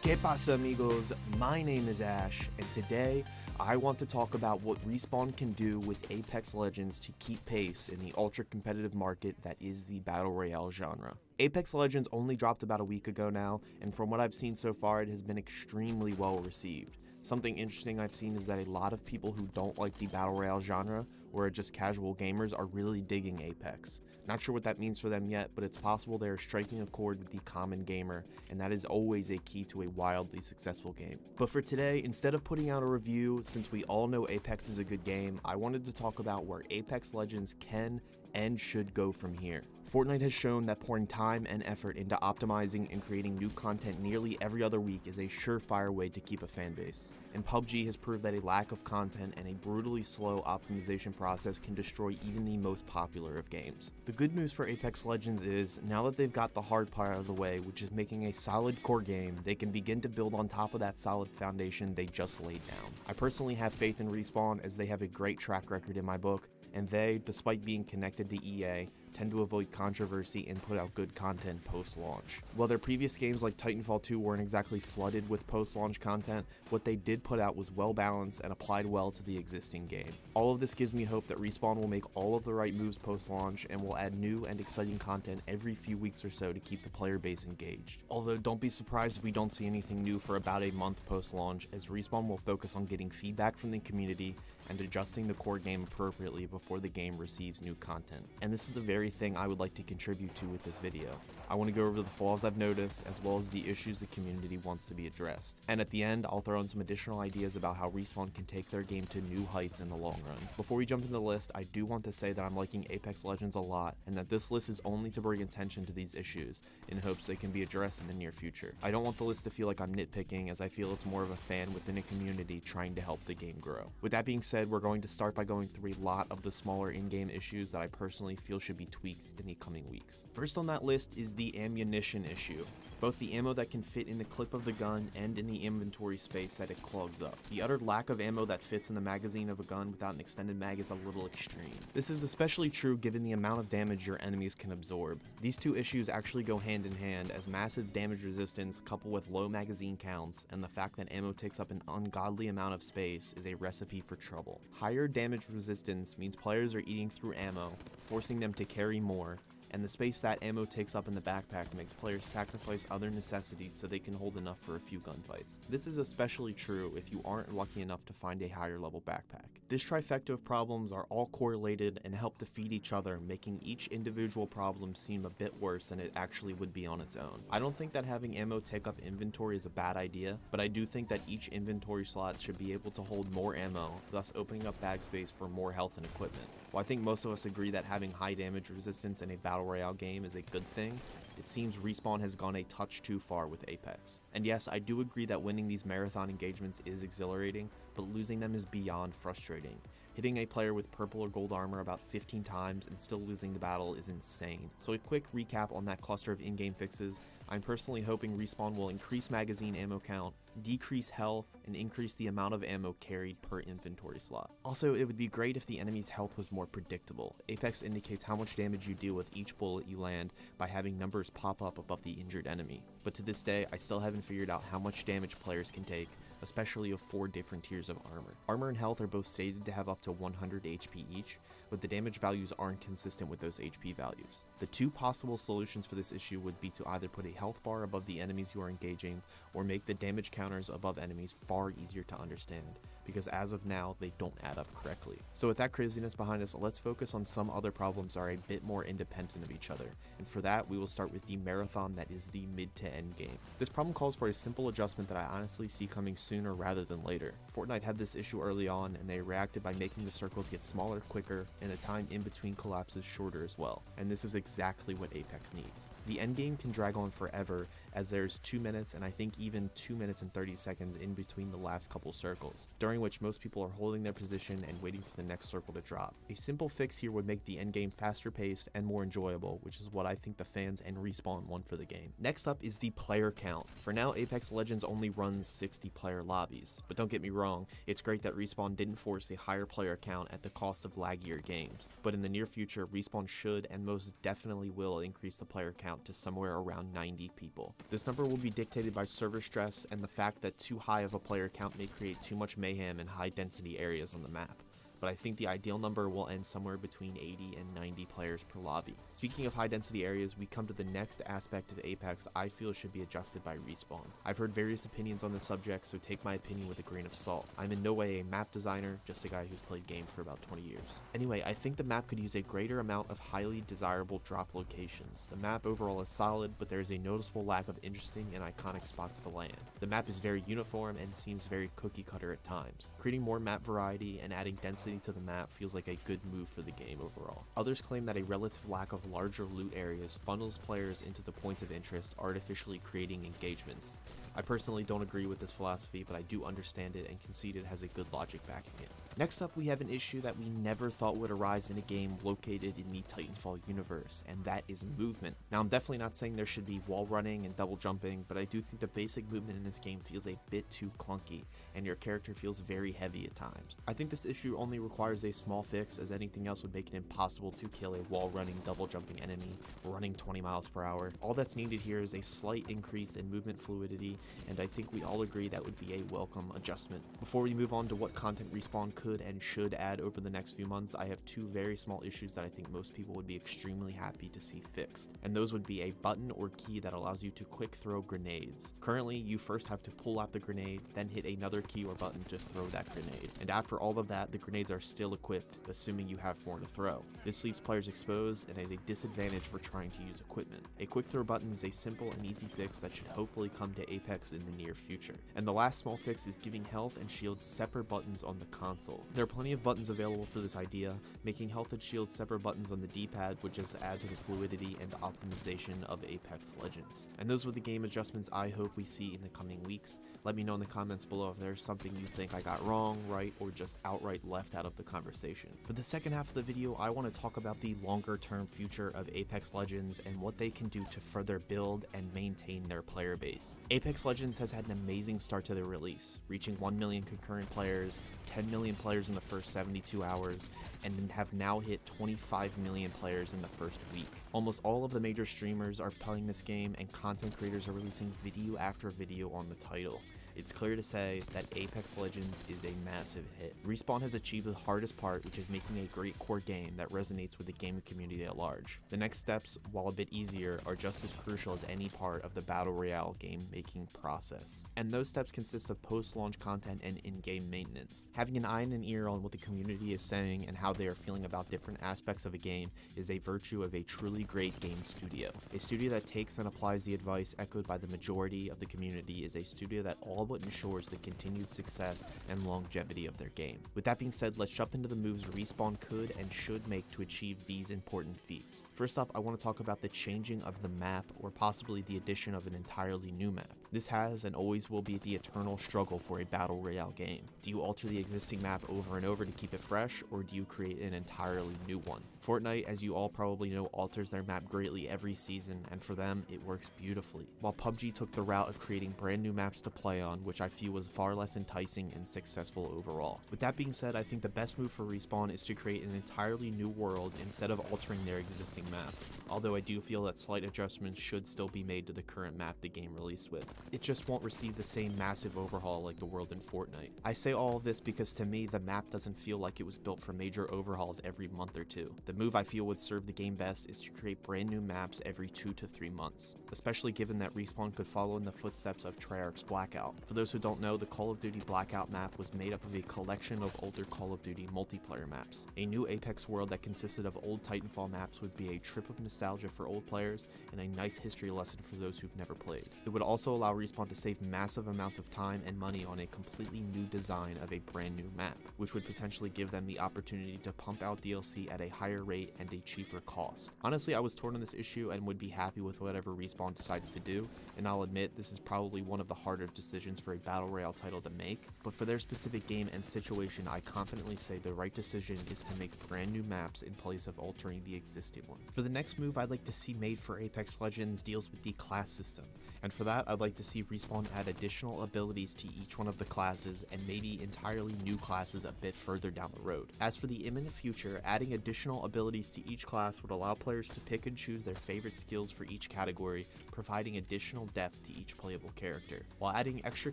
¿Qué pasa, amigos? My name is Ash, and today I want to talk about what Respawn can do with Apex Legends to keep pace in the ultra-competitive market that is the Battle Royale genre. Apex Legends only dropped about a week ago now, and from what I've seen so far, it has been extremely well received. Something interesting I've seen is that a lot of people who don't like the Battle Royale genre, or are just casual gamers, are really digging Apex. Not sure what that means for them yet, but it's possible they are striking a chord with the common gamer, and that is always a key to a wildly successful game. But for today, instead of putting out a review, since we all know Apex is a good game, I wanted to talk about where Apex Legends can and should go from here. Fortnite has shown that pouring time and effort into optimizing and creating new content nearly every other week is a surefire way to keep a fan base. And PUBG has proved that a lack of content and a brutally slow optimization process can destroy even the most popular of games. The good news for Apex Legends is, now that they've got the hard part out of the way, which is making a solid core game, they can begin to build on top of that solid foundation they just laid down. I personally have faith in Respawn, as they have a great track record in my book, and they, despite being connected to EA, tend to avoid controversy and put out good content post-launch. While their previous games like Titanfall 2 weren't exactly flooded with post-launch content, what they did put out was well balanced and applied well to the existing game. All of this gives me hope that Respawn will make all of the right moves post-launch and will add new and exciting content every few weeks or so to keep the player base engaged. Although don't be surprised if we don't see anything new for about a month post-launch, as Respawn will focus on getting feedback from the community and adjusting the core game appropriately before the game receives new content. And this is the very thing I would like to contribute to with this video. I want to go over the flaws I've noticed, as well as the issues the community wants to be addressed. And at the end, I'll throw in some additional ideas about how Respawn can take their game to new heights in the long run. Before we jump into the list, I do want to say that I'm liking Apex Legends a lot, and that this list is only to bring attention to these issues, in hopes they can be addressed in the near future. I don't want the list to feel like I'm nitpicking, as I feel it's more of a fan within a community trying to help the game grow. With that being said, we're going to start by going through a lot of the smaller in-game issues that I personally feel should be tweaked in the coming weeks. First on that list is the ammunition issue. Both the ammo that can fit in the clip of the gun and in the inventory space that it clogs up. The utter lack of ammo that fits in the magazine of a gun without an extended mag is a little extreme. This is especially true given the amount of damage your enemies can absorb. These two issues actually go hand in hand, as massive damage resistance coupled with low magazine counts and the fact that ammo takes up an ungodly amount of space is a recipe for trouble. Higher damage resistance means players are eating through ammo, forcing them to carry more, and the space that ammo takes up in the backpack makes players sacrifice other necessities so they can hold enough for a few gunfights. This is especially true if you aren't lucky enough to find a higher level backpack. This trifecta of problems are all correlated and help to feed each other, making each individual problem seem a bit worse than it actually would be on its own. I don't think that having ammo take up inventory is a bad idea, but I do think that each inventory slot should be able to hold more ammo, thus opening up bag space for more health and equipment. While I think most of us agree that having high damage resistance in a Battle Royale game is a good thing, it seems Respawn has gone a touch too far with Apex. And yes, I do agree that winning these marathon engagements is exhilarating, but losing them is beyond frustrating. Hitting a player with purple or gold armor about 15 times and still losing the battle is insane. So a quick recap on that cluster of in-game fixes. I'm personally hoping Respawn will increase magazine ammo count, decrease health, and increase the amount of ammo carried per inventory slot. Also, it would be great if the enemy's health was more predictable. Apex indicates how much damage you deal with each bullet you land by having numbers pop up above the injured enemy. But to this day, I still haven't figured out how much damage players can take, especially of 4 different tiers of armor. Armor and health are both stated to have up to 100 HP each, but the damage values aren't consistent with those HP values. The two possible solutions for this issue would be to either put a health bar above the enemies you are engaging, or make the damage counters above enemies far easier to understand, because as of now, they don't add up correctly. So with that craziness behind us, let's focus on some other problems that are a bit more independent of each other, and for that, we will start with the marathon that is the mid to end game. This problem calls for a simple adjustment that I honestly see coming sooner rather than later. Fortnite had this issue early on, and they reacted by making the circles get smaller quicker, and the time in between collapses shorter as well, and this is exactly what Apex needs. The endgame can drag on forever, as there's 2 minutes and I think even 2 minutes and 30 seconds in between the last couple circles, during which most people are holding their position and waiting for the next circle to drop. A simple fix here would make the endgame faster paced and more enjoyable, which is what I think the fans and Respawn want for the game. Next up is the player count. For now, Apex Legends only runs 60 player lobbies, but don't get me wrong, it's great that Respawn didn't force a higher player count at the cost of laggier games, but in the near future, Respawn should and most definitely will increase the player count to somewhere around 90 people. This number will be dictated by server stress and the fact that too high of a player count may create too much mayhem in high density areas on the map. But I think the ideal number will end somewhere between 80 and 90 players per lobby. Speaking of high density areas, we come to the next aspect of Apex I feel should be adjusted by Respawn. I've heard various opinions on this subject, so take my opinion with a grain of salt. I'm in no way a map designer, just a guy who's played games for about 20 years. Anyway, I think the map could use a greater amount of highly desirable drop locations. The map overall is solid, but there is a noticeable lack of interesting and iconic spots to land. The map is very uniform and seems very cookie cutter at times. Creating more map variety and adding density to the map feels like a good move for the game overall. Others claim that a relative lack of larger loot areas funnels players into the points of interest, artificially creating engagements. I personally don't agree with this philosophy, but I do understand it and concede it has a good logic backing it. Next up, we have an issue that we never thought would arise in a game located in the Titanfall universe, and that is movement. Now, I'm definitely not saying there should be wall running and double jumping, but I do think the basic movement in this game feels a bit too clunky, and your character feels very heavy at times. I think this issue only requires a small fix, as anything else would make it impossible to kill a wall running, double jumping enemy running 20 miles per hour. All that's needed here is a slight increase in movement fluidity, and I think we all agree that would be a welcome adjustment. Before we move on to what content Respawn could and should add over the next few months, I have two very small issues that I think most people would be extremely happy to see fixed, and those would be a button or key that allows you to quick throw grenades. Currently, you first have to pull out the grenade, then hit another key or button to throw that grenade, and after all of that, the grenades are still equipped, assuming you have more to throw. This leaves players exposed and at a disadvantage for trying to use equipment. A quick throw button is a simple and easy fix that should hopefully come to Apex in the near future. And the last small fix is giving health and shields separate buttons on the console. There are plenty of buttons available for this idea. Making health and shield separate buttons on the D-pad would just add to the fluidity and optimization of Apex Legends. And those were the game adjustments I hope we see in the coming weeks. Let me know in the comments below if there's something you think I got wrong, right, or just outright left out of the conversation. For the second half of the video, I want to talk about the longer term future of Apex Legends and what they can do to further build and maintain their player base. Apex Legends has had an amazing start to their release, reaching 1 million concurrent players, 10 million players in the first 72 hours, and have now hit 25 million players in the first week. Almost all of the major streamers are playing this game, and content creators are releasing video after video on the title. It's clear to say that Apex Legends is a massive hit. Respawn has achieved the hardest part, which is making a great core game that resonates with the gaming community at large. The next steps, while a bit easier, are just as crucial as any part of the Battle Royale game making process. And those steps consist of post-launch content and in-game maintenance. Having an eye and an ear on what the community is saying and how they are feeling about different aspects of a game is a virtue of a truly great game studio. A studio that takes and applies the advice echoed by the majority of the community is a studio that all but ensures the continued success and longevity of their game. With that being said, let's jump into the moves Respawn could and should make to achieve these important feats. First up, I want to talk about the changing of the map, or possibly the addition of an entirely new map. This has and always will be the eternal struggle for a Battle Royale game. Do you alter the existing map over and over to keep it fresh, or do you create an entirely new one? Fortnite, as you all probably know, alters their map greatly every season, and for them, it works beautifully. While PUBG took the route of creating brand new maps to play on, which I feel was far less enticing and successful overall. With that being said, I think the best move for Respawn is to create an entirely new world instead of altering their existing map, although I do feel that slight adjustments should still be made to the current map the game released with. It just won't receive the same massive overhaul like the world in Fortnite. I say all of this because to me, the map doesn't feel like it was built for major overhauls every month or two. The move I feel would serve the game best is to create brand new maps every 2 to 3 months, especially given that Respawn could follow in the footsteps of Treyarch's Blackout. For those who don't know, the Call of Duty Blackout map was made up of a collection of older Call of Duty multiplayer maps. A new Apex world that consisted of old Titanfall maps would be a trip of nostalgia for old players and a nice history lesson for those who've never played. It would also allow Respawn to save massive amounts of time and money on a completely new design of a brand new map, which would potentially give them the opportunity to pump out DLC at a higher rate and a cheaper cost. Honestly, I was torn on this issue and would be happy with whatever Respawn decides to do, and I'll admit this is probably one of the harder decisions for a Battle Royale title to make, but for their specific game and situation, I confidently say the right decision is to make brand new maps in place of altering the existing one. For the next move I'd like to see made for Apex Legends deals with the class system, and for that I'd like to see Respawn add additional abilities to each one of the classes and maybe entirely new classes a bit further down the road. As for the imminent future, adding additional abilities to each class would allow players to pick and choose their favorite skills for each category, providing additional depth to each playable character. While adding extra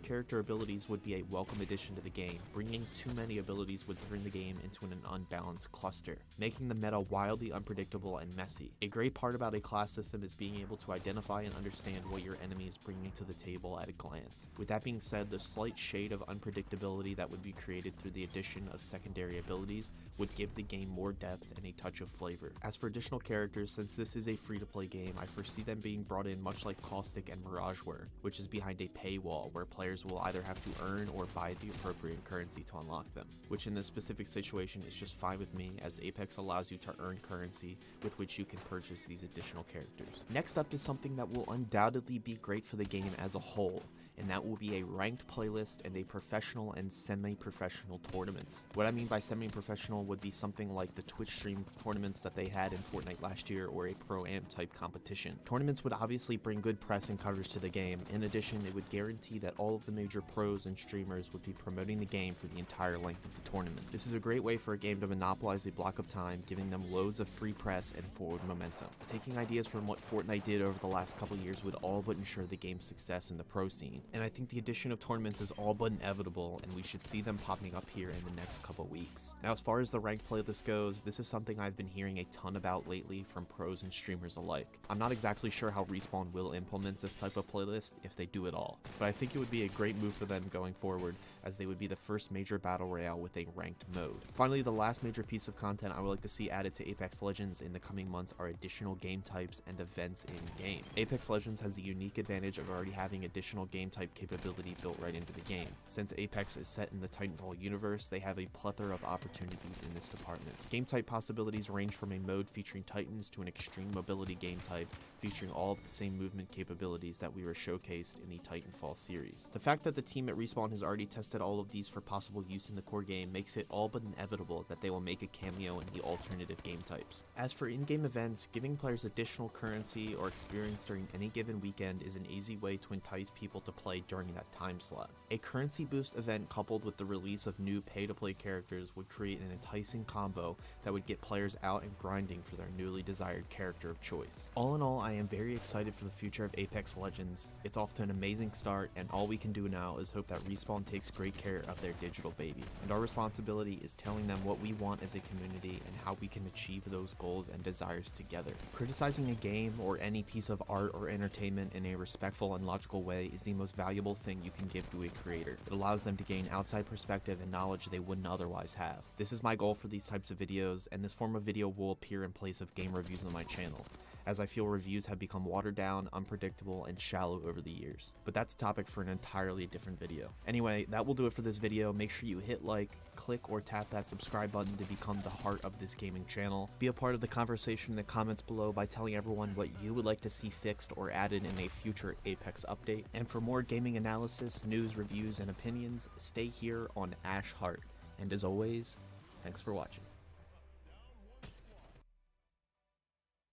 character abilities would be a welcome addition to the game, bringing too many abilities would turn the game into an unbalanced cluster, making the meta wildly unpredictable and messy. A great part about a class system is being able to identify and understand what your enemy is bringing to the table at a glance. With that being said, the slight shade of unpredictability that would be created through the addition of secondary abilities would give the game more depth and a touch of flavor. As for additional characters, since this is a free-to-play game, I foresee them being brought in much like Caustic and Mirage were, which is behind a paywall where players will either have to earn or buy the appropriate currency to unlock them, which in this specific situation is just fine with me, as Apex allows you to earn currency with which you can purchase these additional characters. Next up is something that will undoubtedly be great for the game as a whole, and that will be a ranked playlist and a professional and semi-professional tournaments. What I mean by semi-professional would be something like the Twitch stream tournaments that they had in Fortnite last year, or a Pro-Am type competition. Tournaments would obviously bring good press and coverage to the game. In addition, it would guarantee that all of the major pros and streamers would be promoting the game for the entire length of the tournament. This is a great way for a game to monopolize a block of time, giving them loads of free press and forward momentum. Taking ideas from what Fortnite did over the last couple years would all but ensure the game's success in the pro scene, and I think the addition of tournaments is all but inevitable, and we should see them popping up here in the next couple weeks. Now, as far as the ranked playlist goes, this is something I've been hearing a ton about lately from pros and streamers alike. I'm not exactly sure how Respawn will implement this type of playlist, if they do at all, but I think it would be a great move for them going forward, as they would be the first major battle royale with a ranked mode. Finally, the last major piece of content I would like to see added to Apex Legends in the coming months are additional game types and events in-game. Apex Legends has the unique advantage of already having additional game type capability built right into the game. Since Apex is set in the Titanfall universe, they have a plethora of opportunities in this department. Game type possibilities range from a mode featuring Titans to an extreme mobility game type featuring all of the same movement capabilities that we were showcased in the Titanfall series. The fact that the team at Respawn has already tested all of these for possible use in the core game makes it all but inevitable that they will make a cameo in the alternative game types. As for in-game events, giving players additional currency or experience during any given weekend is an easy way to entice people to play during that time slot. A currency boost event coupled with the release of new pay-to-play characters would create an enticing combo that would get players out and grinding for their newly desired character of choice. All in all, I am very excited for the future of Apex Legends. It's off to an amazing start, and all we can do now is hope that Respawn takes great care of their digital baby. And our responsibility is telling them what we want as a community and how we can achieve those goals and desires together. Criticizing a game or any piece of art or entertainment in a respectful and logical way is the most valuable thing you can give to a creator. It allows them to gain outside perspective and knowledge they wouldn't otherwise have. This is my goal for these types of videos, and this form of video will appear in place of game reviews on my channel, as I feel reviews have become watered down, unpredictable, and shallow over the years. But that's a topic for an entirely different video. Anyway, that will do it for this video. Make sure you hit like, click or tap that subscribe button to become the heart of this gaming channel. Be a part of the conversation in the comments below by telling everyone what you would like to see fixed or added in a future Apex update. And for more gaming analysis, news, reviews, and opinions, stay here on Ash Heart. And as always, thanks for watching.